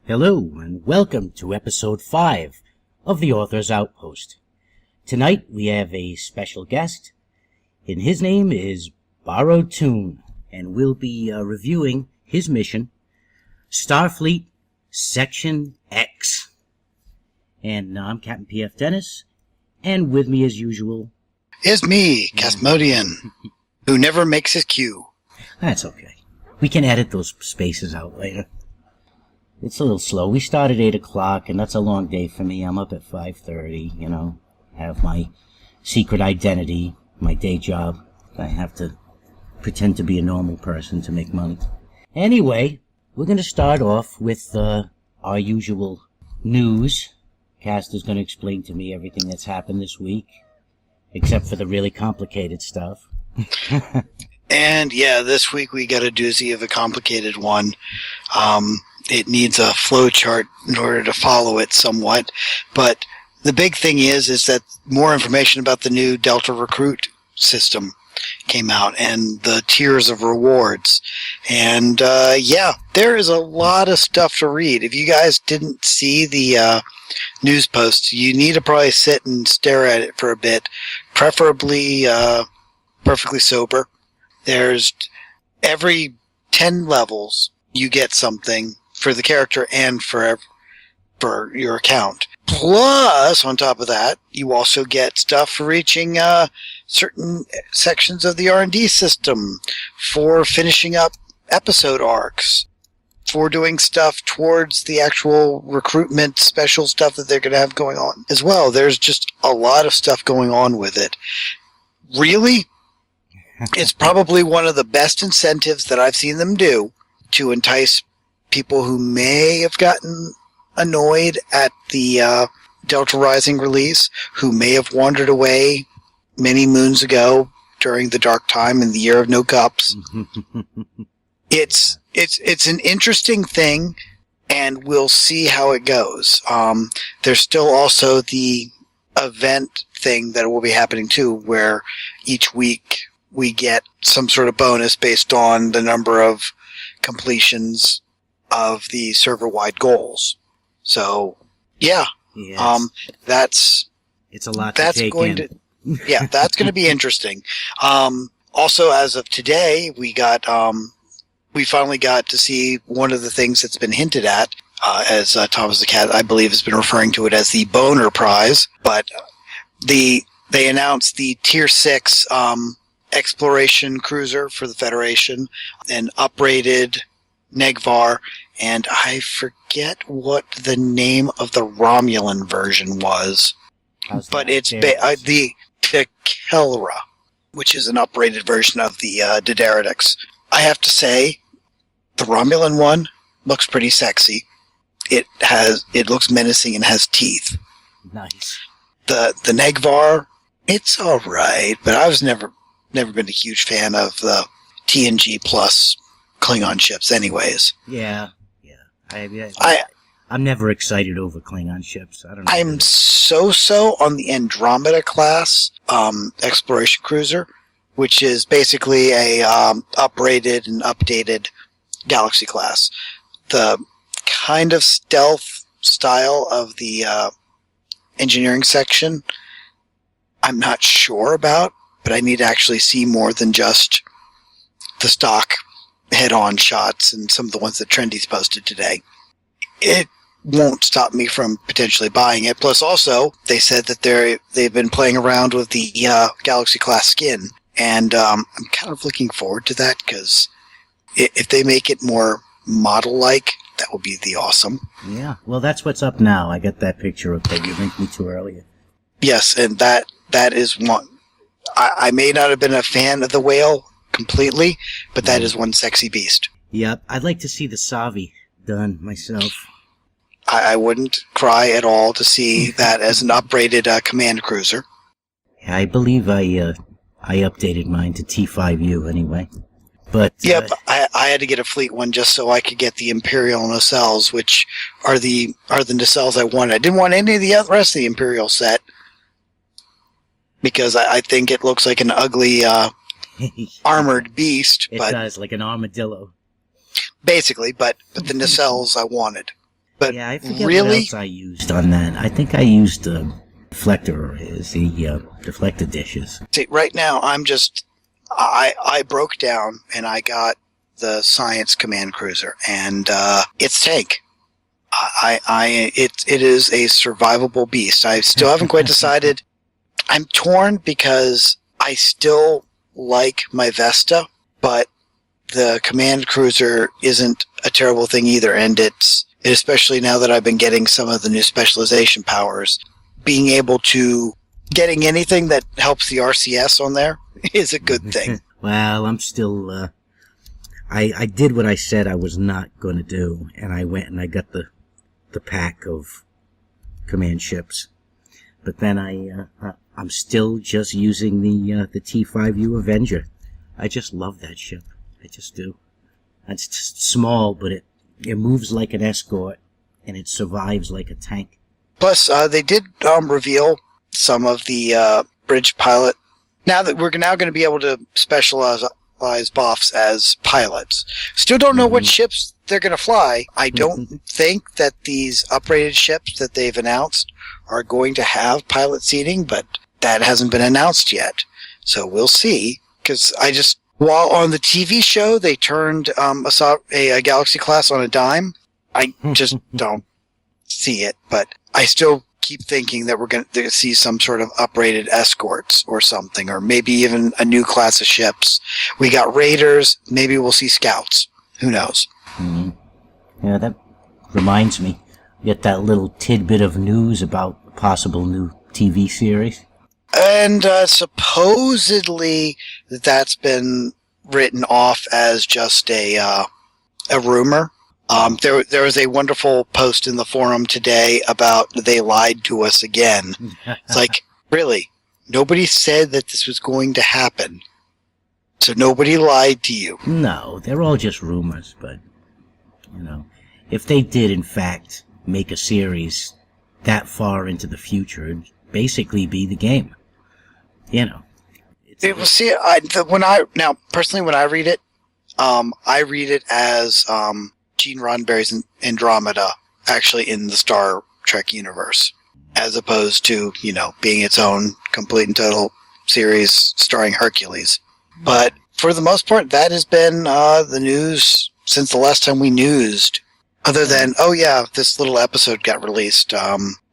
Hello, and welcome to episode 5 of the Author's Outpost. Tonight we have a special guest, and his name is Borrowed Tune, and we'll be reviewing his mission, Starfleet Section X. And I'm Captain P.F. Dennis, and with me as usual is me, Casmodian, who never makes his cue. That's okay. We can edit those spaces out later. It's a little slow. We start at 8 o'clock, and that's a long day for me. I'm up at 5:30, have my secret identity, my day job. I have to pretend to be a normal person to make money. Anyway, we're going to start off with our usual news. Cass is going to explain to me everything that's happened this week, except for the really complicated stuff. And yeah, this week we got a doozy of a complicated one. It needs a flow chart in order to follow it somewhat. But the big thing is that more information about the new Delta Recruit system came out and the tiers of rewards. And there is a lot of stuff to read. If you guys didn't see the news posts, you need to probably sit and stare at it for a bit, preferably perfectly sober. There's every 10 levels you get something for the character and for your account. Plus, on top of that, you also get stuff for reaching certain sections of the R&D system, for finishing up episode arcs, for doing stuff towards the actual recruitment special stuff that they're going to have going on as well. There's just a lot of stuff going on with it. Really, it's probably one of the best incentives that I've seen them do to entice people who may have gotten annoyed at the Delta Rising release, who may have wandered away many moons ago during the dark time in the year of no cups. It's an interesting thing, and we'll see how it goes. There's still also the event thing that will be happening too, where each week we get some sort of bonus based on the number of completions of the server-wide goals. So, yeah, it's a lot to take in. That's going to be interesting. Also, as of today, we finally got to see one of the things that's been hinted at, as Thomas the Cat, I believe, has been referring to it as the Boner Prize. But they announced the Tier 6 exploration cruiser for the Federation, an uprated Negvar, and I forget what the name of the Romulan version was. But it's the Kelra, which is an uprated version of the Dideritics. I have to say, the Romulan one looks pretty sexy. It looks menacing and has teeth. Nice. The Negvar, it's all right, but I was never been a huge fan of the TNG plus Klingon ships anyways. Yeah. I'm never excited over Klingon ships. I don't know. I'm so on the Andromeda class exploration cruiser, which is basically a uprated and updated Galaxy class. The kind of stealth style of the engineering section, I'm not sure about, but I need to actually see more than just the stock head-on shots and some of the ones that Trendy's posted today. It won't stop me from potentially buying it. Plus, also, they said that they've been playing around with the Galaxy class skin, and I'm kind of looking forward to that, because if they make it more model-like, that will be the awesome. Yeah, well, that's what's up now. I got that picture up that you linked me to earlier. Yes, and that is one. I may not have been a fan of the whale completely, but that is one sexy beast. Yep, I'd like to see the Savi done myself. I wouldn't cry at all to see that as an uprated command cruiser. Yeah, I believe I updated mine to T5U anyway. But yep, I had to get a fleet one just so I could get the Imperial nacelles, which are the nacelles I wanted. I didn't want any of the rest of the Imperial set, because I think it looks like an ugly armored beast. It does, like an armadillo. Basically, but the nacelles I wanted. But Yeah, I forget really, what else I used on that. I think I used deflector, deflector dishes. see, right now I broke down and I got the Science Command Cruiser, and it's tank. It is a survivable beast. I still haven't quite decided. I'm torn because I still like my Vesta, but the Command Cruiser isn't a terrible thing either, and especially now that I've been getting some of the new specialization powers, being able to getting anything that helps the RCS on there is a good thing. Well, I'm still. I did what I said I was not going to do, and I went and I got the pack of command ships. But then I'm still just using the T5U Avenger. I just love that ship. I just do. It's just small, but it moves like an escort, and it survives like a tank. Plus, they did reveal some of the bridge pilot. Now that we're now going to be able to specialize buffs as pilots. Still don't know what ships they're going to fly. I don't think that these upgraded ships that they've announced are going to have pilot seating, but that hasn't been announced yet. So we'll see. Because while on the TV show they turned a Galaxy class on a dime, I just don't see it. But I still keep thinking that we're going to see some sort of upgraded escorts or something, or maybe even a new class of ships. We got raiders. Maybe we'll see scouts. Who knows? Mm-hmm. Yeah, that reminds me. Get that little tidbit of news about a possible new TV series. And supposedly that's been written off as just a rumor. There was a wonderful post in the forum today about they lied to us again. It's like, really? Nobody said that this was going to happen. So nobody lied to you. No, they're all just rumors, but, if they did, in fact, make a series that far into the future, it'd basically be the game. See, personally, when I read it, I read it as Gene Roddenberry's Andromeda actually in the Star Trek universe, as opposed to, being its own complete and total series starring Hercules. But for the most part, that has been the news since the last time we newsed. Other than, this little episode got released.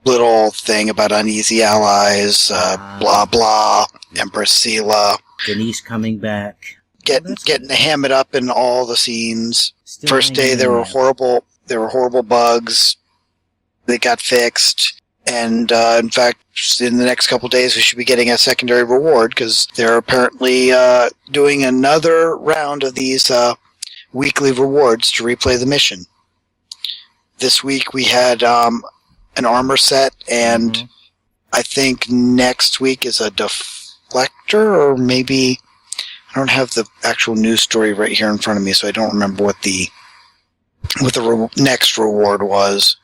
Little thing about uneasy allies, blah blah, Empress Sela. Denise coming back. Getting hammered up in all the scenes. Still First day there were horrible bugs. They got fixed. And in fact, in the next couple of days, we should be getting a secondary reward because they're apparently doing another round of these weekly rewards to replay the mission. This week we had an armor set, and I think next week is a deflector, or maybe I don't have the actual news story right here in front of me, so I don't remember what the next reward was.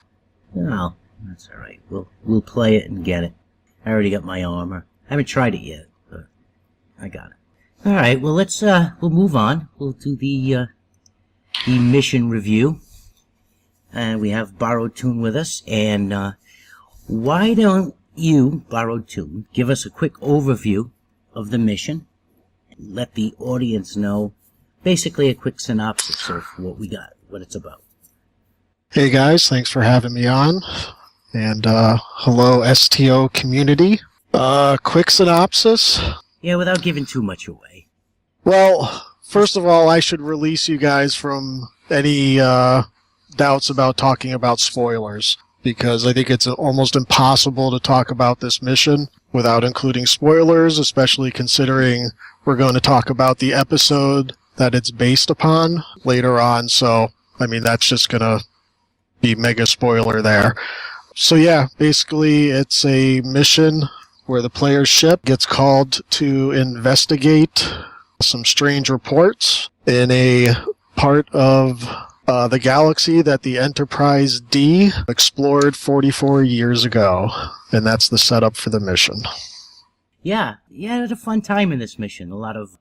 No, that's all right. We'll play it and get it. I already got my armor. I haven't tried it yet, but I got it. All right. Well, we'll move on. We'll do the mission review. And we have Borrowed Tune with us. And why don't you, Borrowed Tune, give us a quick overview of the mission? Let the audience know, basically a quick synopsis of what we got, what it's about. Hey guys, thanks for having me on. And hello STO community. Quick synopsis. Yeah, without giving too much away. Well, first of all, I should release you guys from any doubts about talking about spoilers, because I think it's almost impossible to talk about this mission without including spoilers, especially considering we're going to talk about the episode that it's based upon later on. So, that's just going to be mega spoiler there. So yeah, basically it's a mission where the player's ship gets called to investigate some strange reports in a part of the galaxy that the Enterprise D explored 44 years ago. And that's the setup for the mission. Yeah, it had a fun time in this mission. A lot of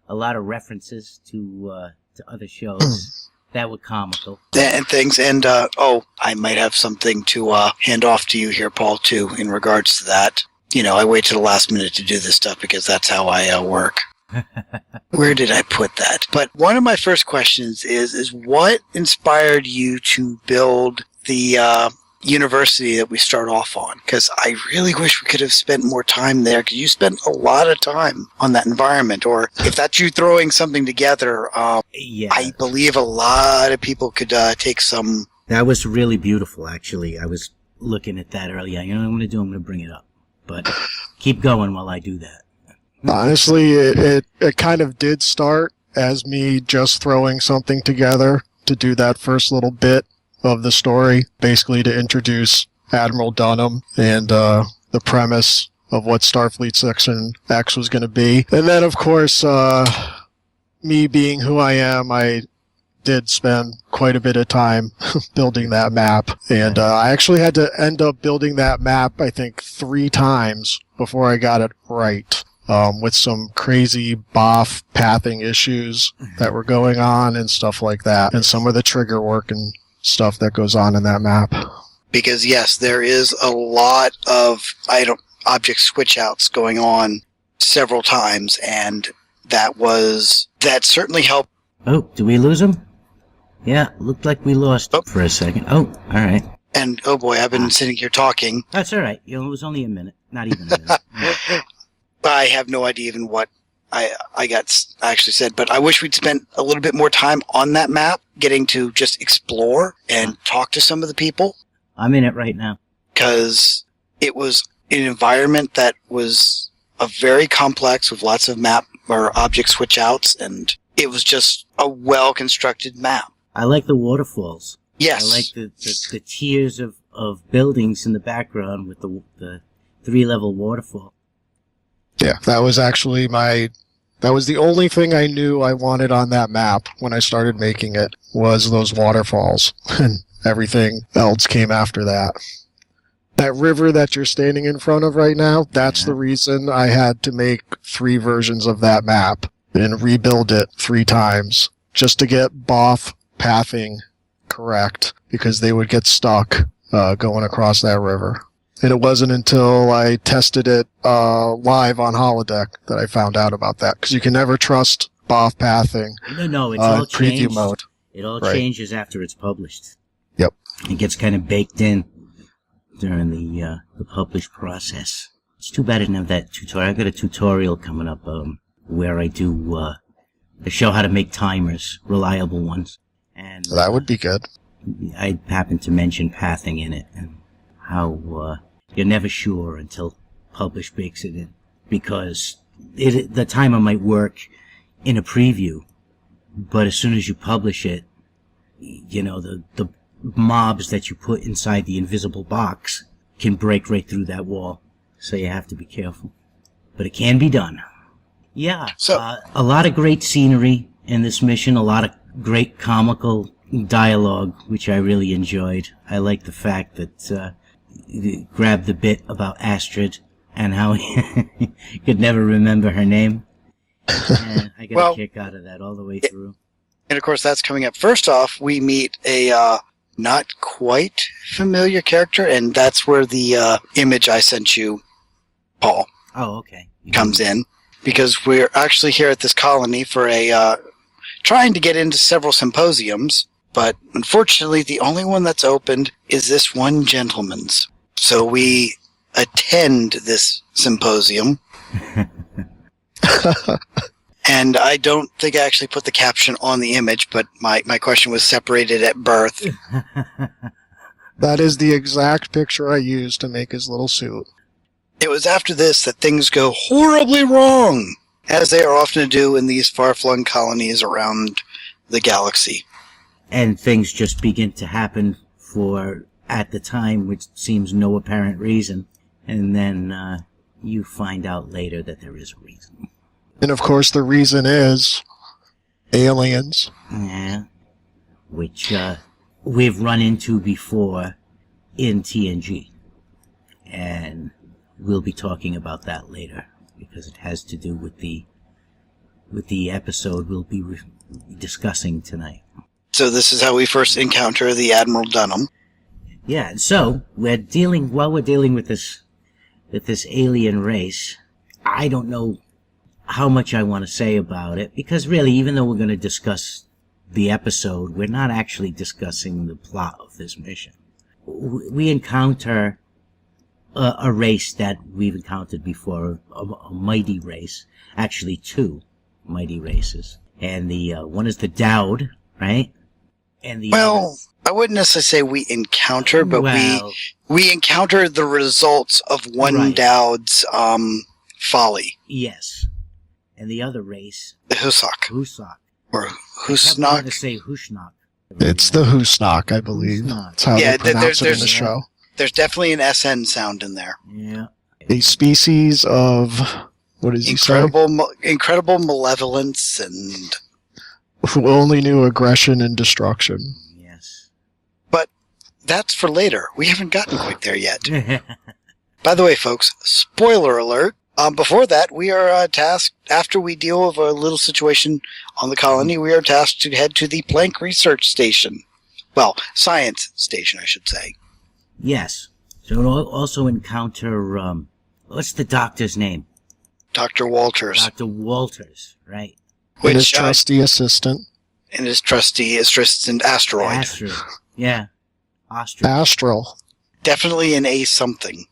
references to other shows. That was comical. And things. And, I might have something to hand off to you here, Paul, too, in regards to that. You know, I wait to the last minute to do this stuff because that's how I work. Where did I put that? But one of my first questions is what inspired you to build the university that we start off on? Because I really wish we could have spent more time there, because you spent a lot of time on that environment. Or if that's you throwing something together, Yeah. I believe a lot of people could take some... That was really beautiful, actually. I was looking at that earlier. You know what I'm going to do? I'm going to bring it up. But keep going while I do that. Honestly, it kind of did start as me just throwing something together to do that first little bit of the story, basically to introduce Admiral Dunham and the premise of what Starfleet Section X was going to be. And then, of course, me being who I am, I did spend quite a bit of time building that map. And I actually had to end up building that map, I think, 3 times before I got it right. With some crazy BOF pathing issues that were going on and stuff like that. And some of the trigger work and stuff that goes on in that map. Because, yes, there is a lot of object switch outs going on several times, and that certainly helped. Oh, did we lose him? Yeah, looked like we lost him for a second. Oh, all right. And, oh boy, I've been sitting here talking. That's all right. You know, it was only a minute. Not even a minute. I have no idea even what I actually said, but I wish we'd spent a little bit more time on that map, getting to just explore and talk to some of the people. I'm in it right now. Because it was an environment that was very complex with lots of map or object switch outs, and it was just a well-constructed map. I like the waterfalls. Yes. I like the tiers of buildings in the background with the 3-level waterfall. Yeah, that was actually that was the only thing I knew I wanted on that map when I started making it, was those waterfalls. And everything else came after that. That river that you're standing in front of right now, that's the reason I had to make 3 versions of that map and rebuild it 3 times, just to get BOF pathing correct, because they would get stuck going across that river. And it wasn't until I tested it live on Holodeck that I found out about that. Because you can never trust BOF pathing. No, it's all preview changed. mode. It all changes after it's published. Yep. It gets kind of baked in during the published process. It's too bad I didn't have that tutorial. I got a tutorial coming up where I do I show how to make timers, reliable ones. And That would be good. I happened to mention pathing in it and how you're never sure until Publish bakes it in, because the timer might work in a preview, but as soon as you publish it, you know, the mobs that you put inside the invisible box can break right through that wall, so you have to be careful. But it can be done. Yeah, So, a lot of great scenery in this mission, a lot of great comical dialogue, which I really enjoyed. I like the fact that you grabbed the bit about Astrid and how he could never remember her name. And I got a kick out of that all the way through. And of course, that's coming up. First off, we meet a not quite familiar character, and that's where the image I sent you, Paul, comes in. Because we're actually here at this colony for trying to get into several symposiums, but unfortunately the only one that's opened is this one gentleman's. So we attend this symposium. And I don't think I actually put the caption on the image, but my question was separated at birth. That is the exact picture I used to make his little suit. It was after this that things go horribly wrong, as they are often do in these far-flung colonies around the galaxy. And things just begin to happen for, at the time, which seems no apparent reason. And then you find out later that there is a reason. And of course the reason is aliens. Yeah. Which we've run into before in TNG. And we'll be talking about that later, because it has to do with the episode we'll be discussing tonight. So this is how we first encounter the Admiral Dunham. Yeah, and so we're dealing with this alien race. I don't know how much I want to say about it, because really, even though we're going to discuss the episode, we're not actually discussing the plot of this mission. We encounter a race that we've encountered before, a mighty race. Actually, two mighty races. And the one is the Dowd, right? And the Well, I wouldn't necessarily say we encounter, but we encounter the results of one Right. Dowd's folly. Yes. And the other race, The Husak. Husak. Or I kept wanting to Husnak. say Hushnak. It's the Husnak, I believe. Husnak. That's how Yeah, they pronounce it in the there's- show. There's definitely an SN sound in there. Yeah. A species of, what does he say? Incredible malevolence and... Who only knew aggression and destruction. Yes. That's for later. We haven't gotten quite there yet. By the way, folks, spoiler alert. Before that, we are tasked, after we deal with a little situation on the colony, we are tasked to head to the Planck Research Station. Well, Science Station, I should say. Yes. So we'll also encounter, what's the doctor's name? Dr. Walters. Dr. Walters, right? And his Which, trusty assistant. and his trusty assistant asteroid. Astrid. Yeah. Astrid. Astral. Definitely an A something.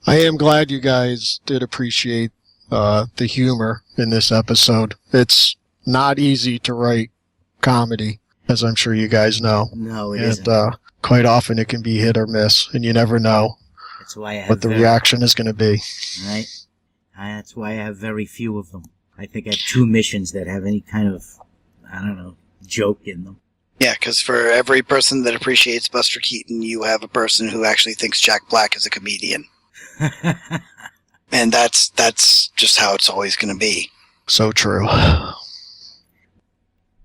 I am glad you guys did appreciate the humor in this episode. It's not easy to write comedy, as I'm sure you guys know. No, it And isn't. quite often it can be hit or miss, and you never know That's why I have what the reaction is going to be. Right? That's why I have very few of them. I think I have 2 missions that have any kind of, I don't know, joke in them. Yeah, because for every person that appreciates Buster Keaton, you have a person who actually thinks Jack Black is a comedian. And that's just how it's always going to be. So true.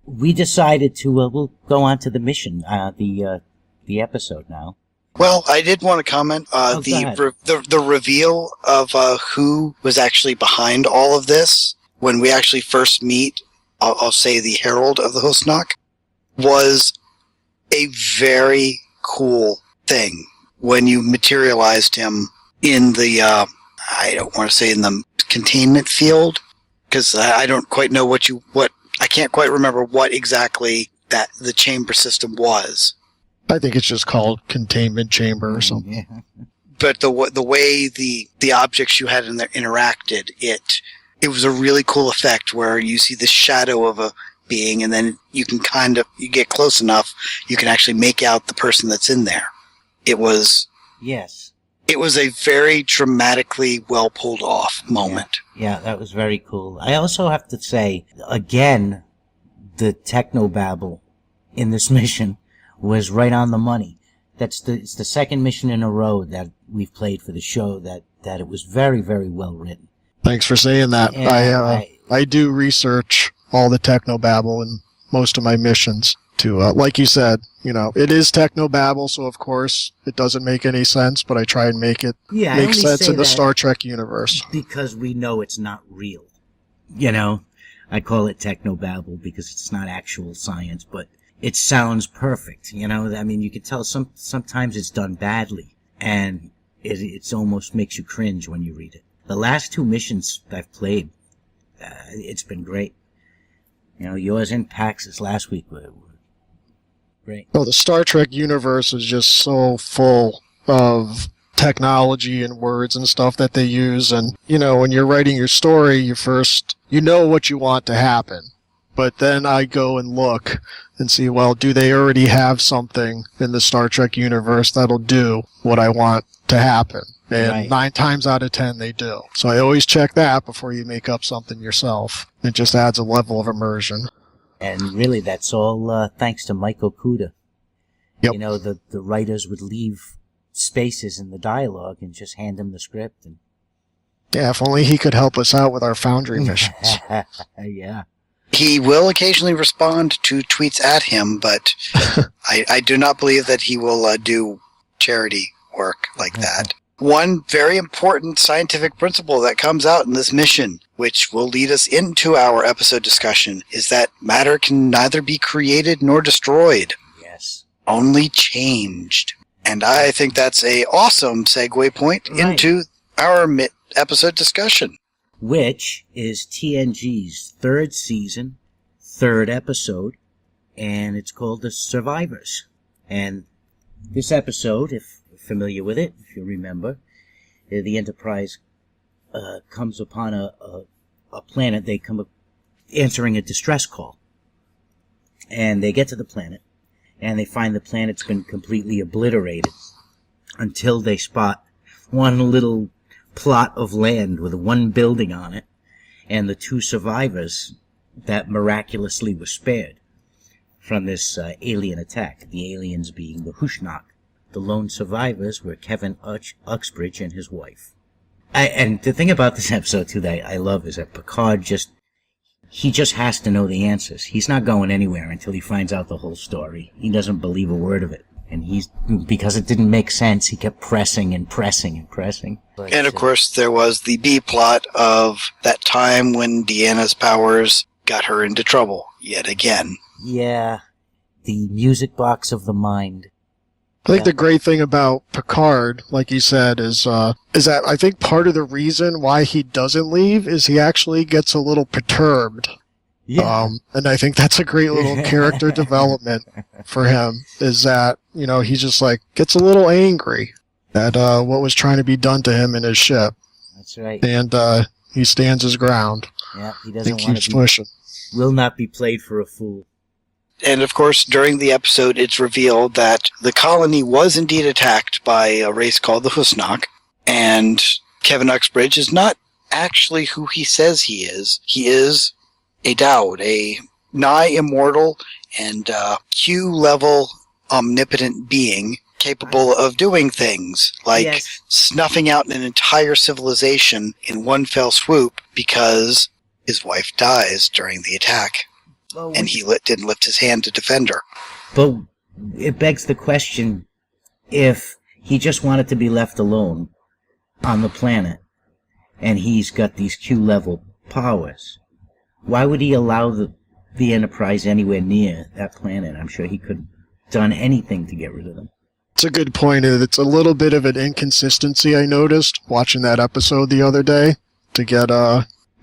We decided to, we'll go on to the mission, the episode now. Well, I did want to comment. Go ahead. The reveal of who was actually behind all of this when we actually first meet, I'll say the Herald of the Husnak, was a very cool thing when you materialized him in the, I don't want to say in the containment field, because I don't quite know I can't quite remember what exactly that the chamber system was. I think it's just called containment chamber or something. Yeah. But the way the objects you had in there interacted, it was a really cool effect where you see the shadow of a being, and then you can you get close enough, you can actually make out the person that's in there. It was Yes. a very dramatically well pulled off moment. Yeah, that was very cool. I also have to say, again, the technobabble in this mission was right on the money. It's the second mission in a row that we've played for the show that it was very, very well written. Thanks for saying that. Yeah, I do research all the technobabble in most of my missions to, like you said, it is technobabble, so of course it doesn't make any sense, but I try and make it Yeah, make sense in the Star Trek universe. because we know it's not real. I call it technobabble because it's not actual science, but it sounds perfect. I mean, you can tell sometimes it's done badly, and it almost makes you cringe when you read it. The last 2 missions I've played, it's been great. Yours and Pax's last week were great. Well, the Star Trek universe is just so full of technology and words and stuff that they use. And, when you're writing your story, you know what you want to happen. But then I go and look and see, well, do they already have something in the Star Trek universe that'll do what I want to happen? And Right. 9 times out of 10, they do. So I always check that before you make up something yourself. It just adds a level of immersion. And really, that's all thanks to Mike Okuda. Yep. The writers would leave spaces in the dialogue and just hand him the script. And Yeah, if only he could help us out with our Foundry missions. Yeah. He will occasionally respond to tweets at him, but I do not believe that he will do charity work like that. one very important scientific principle that comes out in this mission, which will lead us into our episode discussion, is that matter can neither be created nor destroyed. Yes. Only changed. And I think that's a awesome segue point into our episode discussion. Which is TNG's third season, third episode, and it's called The Survivors. And this episode, if you're familiar with it, if you remember, the Enterprise comes upon a planet. They come answering a distress call. And they get to the planet, and they find the planet's been completely obliterated until they spot one little plot of land with one building on it, and the two survivors that miraculously were spared from this alien attack. The aliens being the Hushnok. The lone survivors were Kevin Uxbridge and his wife. And the thing about this episode, too, that I love is that Picard just has to know the answers. He's not going anywhere until he finds out the whole story. He doesn't believe a word of it. And because it didn't make sense, he kept pressing and pressing and pressing. But, and of course, there was the B plot of that time when Deanna's powers got her into trouble yet again. Yeah, the music box of the mind. I think the great thing about Picard, like you said, is that I think part of the reason why he doesn't leave is he actually gets a little perturbed. Yeah. And I think that's a great little character development for him, is that, you know, he just gets a little angry at what was trying to be done to him in his ship. That's right. And he stands his ground. Yeah, he doesn't and want keeps to pushing. Will not be played for a fool. And of course, during the episode, it's revealed that the colony was indeed attacked by a race called the Husnok, and Kevin Uxbridge is not actually who he says he is. He is a Dowd, a nigh immortal and Q-level omnipotent being capable of doing things like snuffing out an entire civilization in one fell swoop because his wife dies during the attack. And he didn't lift his hand to defend her. But it begs the question, if he just wanted to be left alone on the planet, and he's got these Q-level powers, why would he allow the Enterprise anywhere near that planet? I'm sure he could have done anything to get rid of them. It's a good point. It's a little bit of an inconsistency I noticed watching that episode the other day to get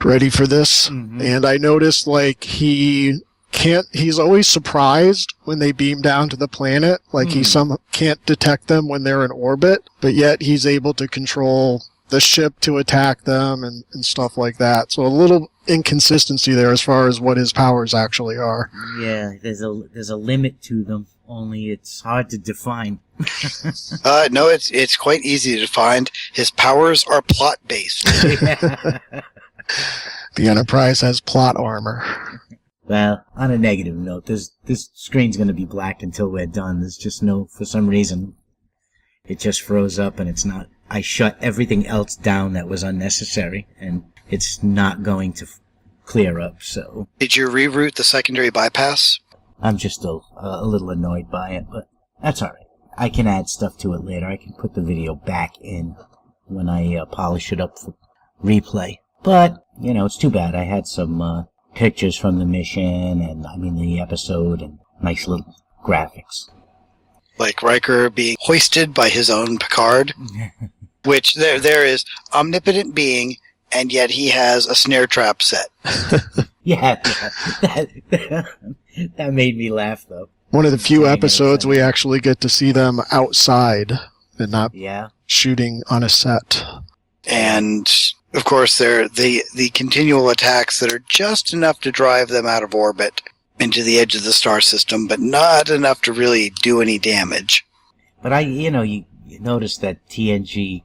ready for this. Mm-hmm. And I noticed he's always surprised when they beam down to the planet. He can't detect them when they're in orbit, but yet he's able to control the ship to attack them and stuff like that. So a little inconsistency there as far as what his powers actually are. Yeah, there's a limit to them, only it's hard to define. No, it's quite easy to define. His powers are plot-based. The Enterprise has plot armor. Well, on a negative note, this screen's going to be black until we're done. There's just for some reason, it just froze up and it's not. I shut everything else down that was unnecessary, and it's not going to clear up, so. Did you reroute the secondary bypass? I'm just a little annoyed by it, but that's alright. I can add stuff to it later. I can put the video back in when I polish it up for replay. But, it's too bad. I had some pictures from the mission and, the episode and nice little graphics. Like Riker being hoisted by his own Picard, which there is omnipotent being, and yet he has a snare trap set. Yeah, that made me laugh, though. One of the few episodes we actually get to see them outside and not shooting on a set. And, of course, they're the continual attacks that are just enough to drive them out of orbit into the edge of the star system, but not enough to really do any damage. But you notice that TNG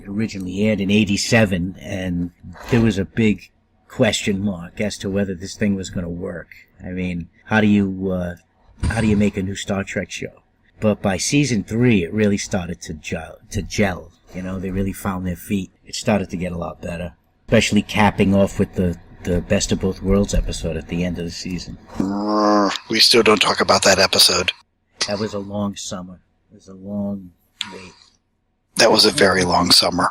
originally aired in '87, and there was a big question mark as to whether this thing was going to work. How do you make a new Star Trek show? But by season 3, it really started to gel. They really found their feet. It started to get a lot better, especially capping off with the Best of Both Worlds episode at the end of the season. We still don't talk about that episode. That was a long summer. It was a long wait. That was a very long summer.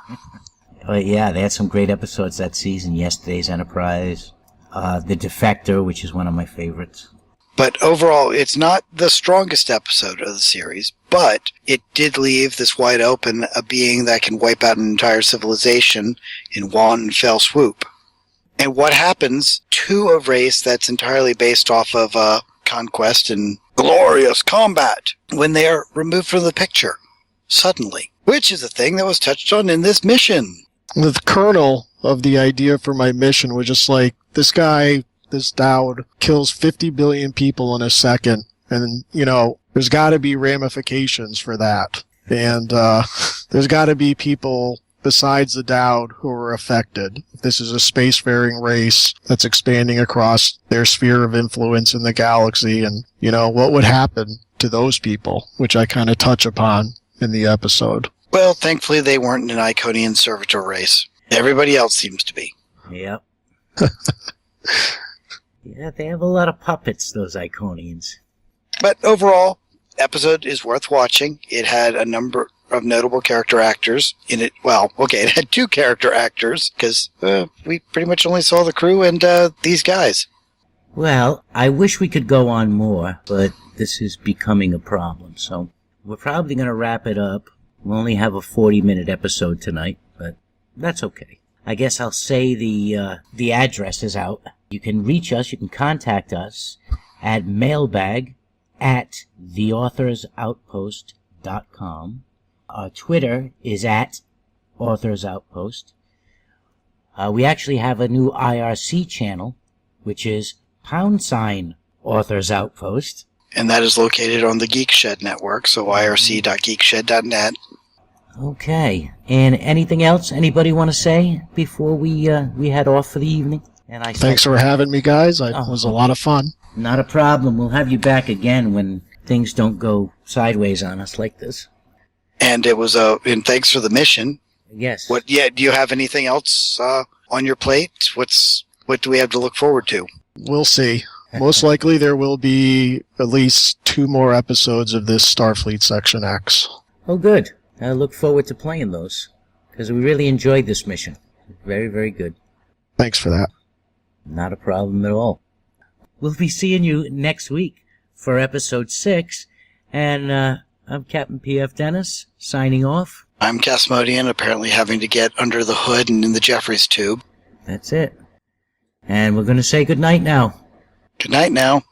Oh, yeah, they had some great episodes that season. Yesterday's Enterprise, The Defector, which is one of my favorites. But overall, it's not the strongest episode of the series, but it did leave this wide open, a being that can wipe out an entire civilization in one fell swoop. And what happens to a race that's entirely based off of conquest and glorious combat when they are removed from the picture suddenly, which is a thing that was touched on in this mission. The kernel of the idea for my mission was just like, this guy, this Dowd, kills 50 billion people in a second. And, there's got to be ramifications for that. And there's got to be people besides the Dowd who are affected. If this is a spacefaring race that's expanding across their sphere of influence in the galaxy, and, what would happen to those people, which I kind of touch upon in the episode. Well, thankfully they weren't an Iconian servitor race. Everybody else seems to be. Yep. Yeah, they have a lot of puppets, those Iconians. But overall, episode is worth watching. It had a number of notable character actors in it. Well, okay, it had 2 character actors, because we pretty much only saw the crew and these guys. Well, I wish we could go on more, but this is becoming a problem, so we're probably going to wrap it up. We'll only have a 40-minute episode tonight, but that's okay. I guess I'll say the address is out. You can reach us, you can contact us at mailbag@theauthorsoutpost.com. Our Twitter is at authorsoutpost. We actually have a new IRC channel, which is #Author'sOutpost. And that is located on the Geek Shed network, so irc.geekshed.net. Okay. And anything else anybody want to say before we head off for the evening? And Thanks for having me, guys. It was a lot of fun. Not a problem. We'll have you back again when things don't go sideways on us like this. And it was and thanks for the mission. Yes. Do you have anything else on your plate? What do we have to look forward to? We'll see. Most likely there will be at least 2 more episodes of this Starfleet Section X. Oh, good. I look forward to playing those, because we really enjoyed this mission. Very, very good. Thanks for that. Not a problem at all. We'll be seeing you next week for episode 6, and I'm Captain P.F. Dennis, signing off. I'm Casmodian, apparently having to get under the hood and in the Jeffries tube. That's it. And we're going to say goodnight now. Good night now.